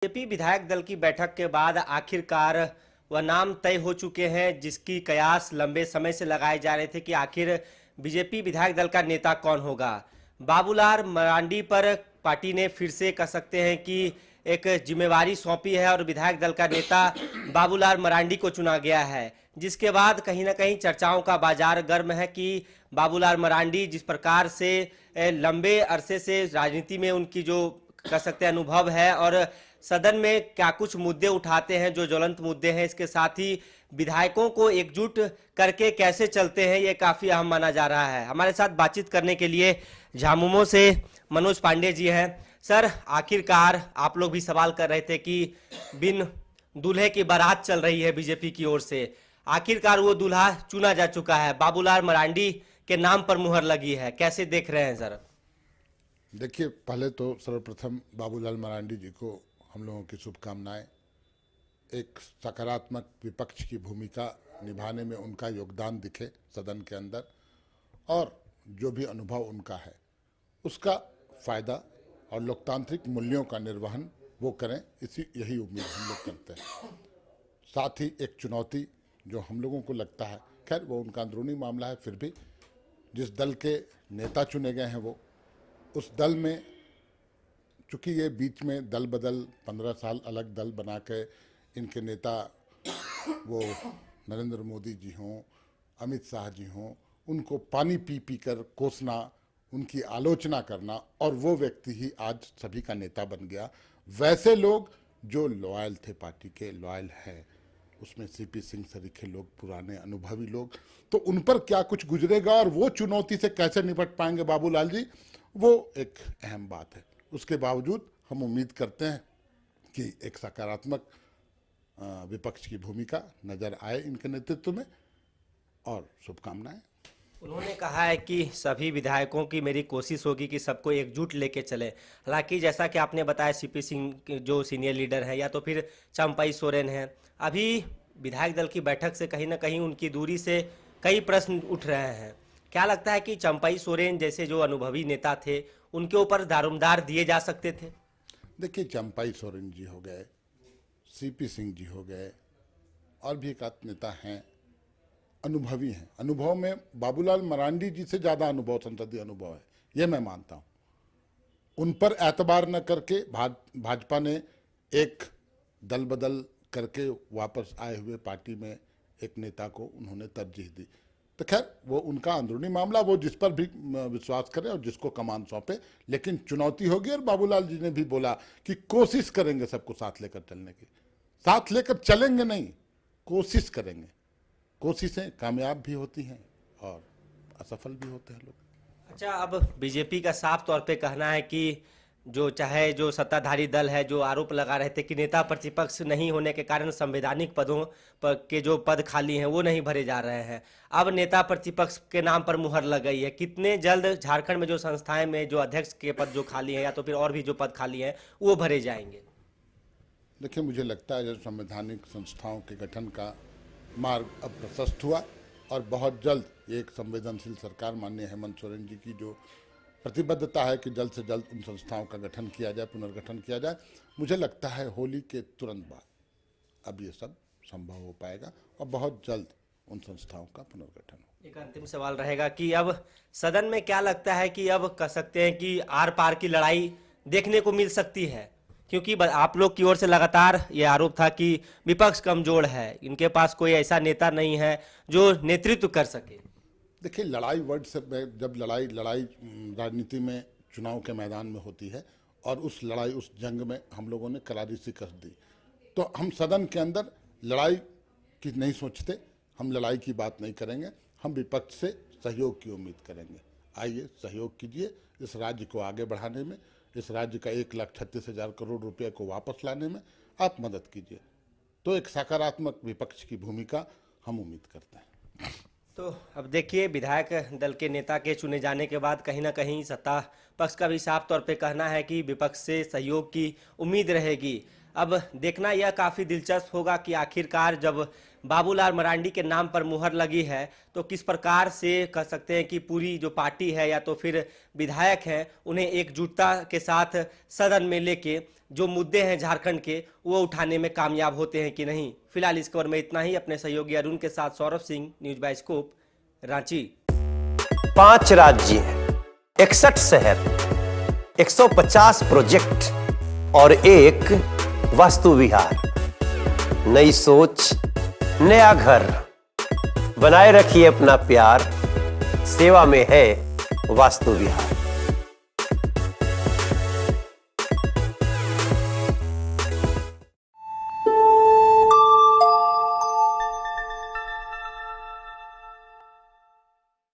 BJP विधायक दल की बैठक के बाद आखिरकार वह नाम तय हो चुके हैं जिसकी कयास लंबे समय से लगाए जा रहे थे कि आखिर बीजेपी विधायक दल का नेता कौन होगा। बाबूलाल मरांडी पर पार्टी ने फिर से कह सकते हैं कि एक जिम्मेवारी सौंपी है और विधायक दल का नेता बाबूलाल मरांडी को चुना गया है, जिसके बाद कहीं ना कहीं चर्चाओं का बाजार गर्म है कि बाबूलाल मरांडी जिस प्रकार से लंबे अरसे से राजनीति में उनकी जो कह सकते हैं अनुभव है और सदन में क्या कुछ मुद्दे उठाते हैं जो ज्वलंत मुद्दे हैं, इसके साथ ही विधायकों को एकजुट करके कैसे चलते हैं, ये काफी अहम माना जा रहा है। हमारे साथ बातचीत करने के लिए झामुमो से मनोज पांडे जी हैं। सर, आखिरकार आप लोग भी सवाल कर रहे थे कि बिन दूल्हे की बारात चल रही है बीजेपी की ओर से, आखिरकार वो दूल्हा चुना जा चुका है, बाबूलाल मरांडी के नाम पर मुहर लगी है, कैसे देख रहे हैं सर? देखिए, पहले तो सर्वप्रथम बाबूलाल मरांडी जी को हम लोगों की शुभकामनाएं। एक सकारात्मक विपक्ष की भूमिका निभाने में उनका योगदान दिखे सदन के अंदर, और जो भी अनुभव उनका है उसका फ़ायदा और लोकतांत्रिक मूल्यों का निर्वहन वो करें, यही उम्मीद हम लोग करते हैं। साथ ही एक चुनौती जो हम लोगों को लगता है, खैर वो उनका अंदरूनी मामला है, फिर भी जिस दल के नेता चुने गए हैं वो उस दल में, चूँकि ये बीच में दल बदल 15 साल अलग दल बना के इनके नेता वो नरेंद्र मोदी जी हों, अमित शाह जी हों, उनको पानी पी पी कर कोसना, उनकी आलोचना करना, और वो व्यक्ति ही आज सभी का नेता बन गया। वैसे लोग जो लॉयल थे, पार्टी के लॉयल हैं, उसमें सीपी सिंह सरीखे लोग, पुराने अनुभवी लोग, तो उन पर क्या कुछ गुजरेगा और वो चुनौती से कैसे निपट पाएंगे बाबूलाल जी, वो एक अहम बात है। उसके बावजूद हम उम्मीद करते हैं कि एक सकारात्मक विपक्ष की भूमिका नजर आए इनके नेतृत्व में, और शुभकामनाएं। उन्होंने कहा है कि सभी विधायकों की मेरी कोशिश होगी कि सबको एकजुट लेके चले। हालांकि जैसा कि आपने बताया, सीपी सिंह जो सीनियर लीडर हैं या तो फिर चंपई सोरेन हैं, अभी विधायक दल की बैठक से कहीं ना कहीं उनकी दूरी से कई प्रश्न उठ रहे हैं। क्या लगता है कि चंपई सोरेन जैसे जो अनुभवी नेता थे उनके ऊपर दारोमदार दिए जा सकते थे? देखिए, चंपई सोरेन जी हो गए, सीपी सिंह जी हो गए, और भी एक आध नेता हैं, अनुभवी हैं। अनुभव में बाबूलाल मरांडी जी से ज़्यादा अनुभव, संसदीय अनुभव है, ये मैं मानता हूँ। उन पर एतबार न करके भाजपा ने एक दल बदल करके वापस आए हुए पार्टी में एक नेता को उन्होंने तरजीह दी। तो खैर वो उनका अंदरूनी मामला, वो जिस पर भी विश्वास करे और जिसको कमान सौंपे, लेकिन चुनौती होगी। और बाबूलाल जी ने भी बोला कि कोशिश करेंगे सबको साथ लेकर चलने की। साथ लेकर चलेंगे नहीं, कोशिश करेंगे। कोशिशें कामयाब भी होती हैं और असफल भी होते हैं लोग। अच्छा, अब बीजेपी का साफ तौर पे कहना है कि जो सत्ताधारी दल है, जो आरोप लगा रहे थे कि नेता प्रतिपक्ष नहीं होने के कारण संवैधानिक पदों पर के जो पद खाली हैं वो नहीं भरे जा रहे हैं, अब नेता प्रतिपक्ष के नाम पर मुहर लग गई है। कितने जल्द झारखंड में जो संस्थाएं में जो अध्यक्ष के पद जो खाली हैं या तो फिर और भी जो पद खाली हैं वो भरे जाएंगे? देखिए, मुझे लगता है जब संवैधानिक संस्थाओं के गठन का मार्ग अब प्रशस्त हुआ, और बहुत जल्द एक संवेदनशील सरकार माननीय हेमंत सोरेन जी की जो प्रतिबद्धता है कि जल्द से जल्द उन संस्थाओं का गठन किया जाए, पुनर्गठन किया जाए, मुझे लगता है होली के तुरंत बाद अब ये सब संभव हो पाएगा और बहुत जल्द उन संस्थाओं का पुनर्गठन हो। एक अंतिम सवाल रहेगा कि अब सदन में क्या लगता है कि अब कह सकते हैं कि आर पार की लड़ाई देखने को मिल सकती है? क्योंकि आप लोग की ओर से लगातार ये आरोप था कि विपक्ष कमजोर है, इनके पास कोई ऐसा नेता नहीं है जो नेतृत्व कर सके। देखिए, लड़ाई वर्ड से, जब लड़ाई राजनीति में चुनाव के मैदान में होती है और उस लड़ाई, उस जंग में हम लोगों ने करारी शिकस्त दी, तो हम सदन के अंदर लड़ाई की नहीं सोचते, हम लड़ाई की बात नहीं करेंगे, हम विपक्ष से सहयोग की उम्मीद करेंगे। आइए सहयोग कीजिए इस राज्य को आगे बढ़ाने में, इस राज्य का 1,36,000 करोड़ रुपये को वापस लाने में आप मदद कीजिए। तो एक सकारात्मक विपक्ष की भूमिका हम उम्मीद करते हैं। तो अब देखिए, विधायक दल के नेता के चुने जाने के बाद कहीं ना कहीं सत्ता पक्ष का भी साफ तौर पे कहना है कि विपक्ष से सहयोग की उम्मीद रहेगी। अब देखना यह काफी दिलचस्प होगा कि आखिरकार जब बाबूलाल मरांडी के नाम पर मुहर लगी है तो किस प्रकार से कह सकते हैं कि पूरी जो पार्टी है या तो फिर विधायक हैं उन्हें एकजुटता के साथ सदन में लेके जो मुद्दे हैं झारखंड के वो उठाने में कामयाब होते हैं कि नहीं। फिलहाल इस खबर में इतना ही। अपने सहयोगी अरुण के साथ सौरभ सिंह, न्यूज बाइस्कोप, रांची। 5 राज्य, 61 शहर, 150 प्रोजेक्ट और एक वास्तु विहार। नई सोच, नया घर। बनाए रखिए अपना प्यार, सेवा में है वास्तु विहार।